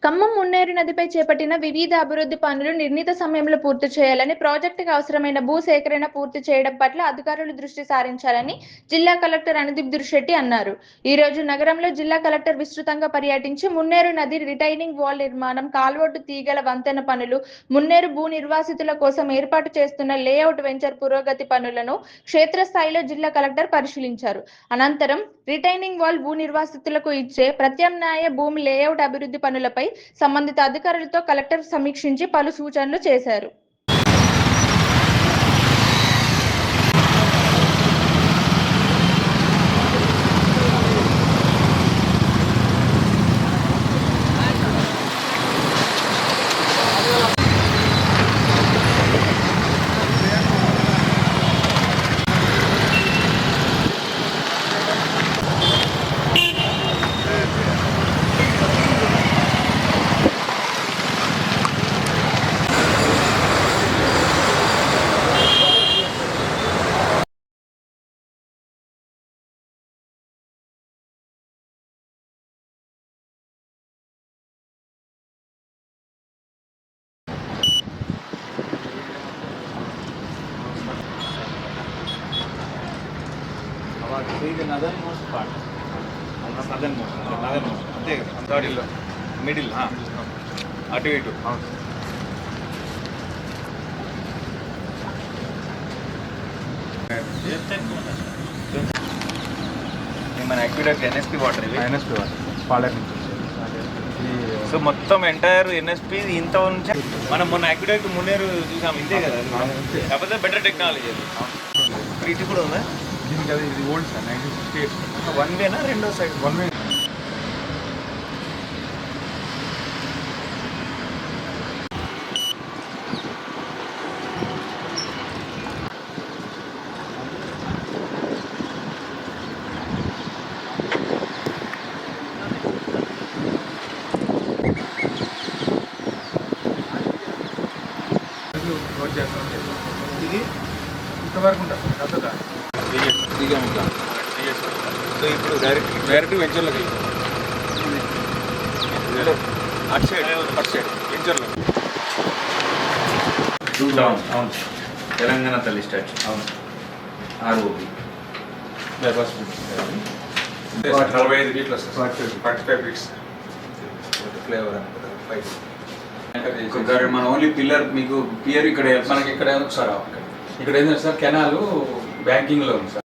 ఖమ్మం మున్నేరు నదిపై చేపట్టిన వివిధ అభివృద్ధి పనులు నిర్ణీత సమయంలో పూర్తి చేయాలని, ప్రాజెక్టుకు అవసరమైన భూ సేకరణ పూర్తి చేయడం పట్ల అధికారులు దృష్టి సారించాలని జిల్లా కలెక్టర్ అనుదీప్ దుర్శెట్టి అన్నారు. ఈ రోజు నగరంలో జిల్లా కలెక్టర్ విస్తృతంగా పర్యటించి మున్నేరు నది రిటైనింగ్ వాల్ నిర్మాణం, కాల్వొడ్డు తీగల వంతెన పనులు, మున్నేరు భూ నిర్వాసితుల కోసం ఏర్పాటు చేస్తున్న లేఅవుట్ వెంచర్ పురోగతి పనులను క్షేత్రస్థాయిలో జిల్లా కలెక్టర్ పరిశీలించారు. అనంతరం రిటైనింగ్ వాల్ భూ నిర్వాసితులకు ఇచ్చే ప్రత్యామ్నాయ భూమి లేఅవుట్ అభివృద్ధి పనులపై సంబంధిత అధికారులతో కలెక్టర్ సమీక్షించి పలు సూచనలు చేశారు. the northernmost part. Northernmost. అంతే కదా. థర్డ్ మిడిల్ అటు ఇటు. మన అక్విడక్ట్ ఎన్ఎస్పి వాటర్ ఇవి. ఎన్ఎస్పి వాటర్ పాలేరు నుంచి సో మొత్తం ఎంటైర్ ఎన్ఎస్పి ఇంత నుంచి మనం మొన్న అక్విడక్ట్ మున్నేరు చూసాం ఇంతే కదా. కాకపోతే బెటర్ టెక్నాలజీ అది. ఇటు కూడా ఉందా? దీనికి అది ఇది ఓల్డ్ సార్ 1968. వన్ వేనా రెండో సైడ్? One way. ఇది ఇంతవరకు ఉంటుంది పెద్దదా సో ఇప్పుడు డైరెక్ట్ వెంచర్లోకి వెళ్తాం. అటు సైడ్ వెంచర్లో. అవును తెలంగాణ తల్లి స్టాచ్యూ. అవును ఆర్ఓబి బైపాస్ 45 ఫీట్లు వస్తుంది. 45 ఫీట్స్ ఫ్లేవర్ మన ఓన్లీ పిల్లర్ మీకు పియర్ ఇక్కడ మనకి ఇక్కడ సార్ ఇక్కడ ఏంటంటే సార్ కెనాల్ బ్యాంకింగ్లో ఉంది సార్.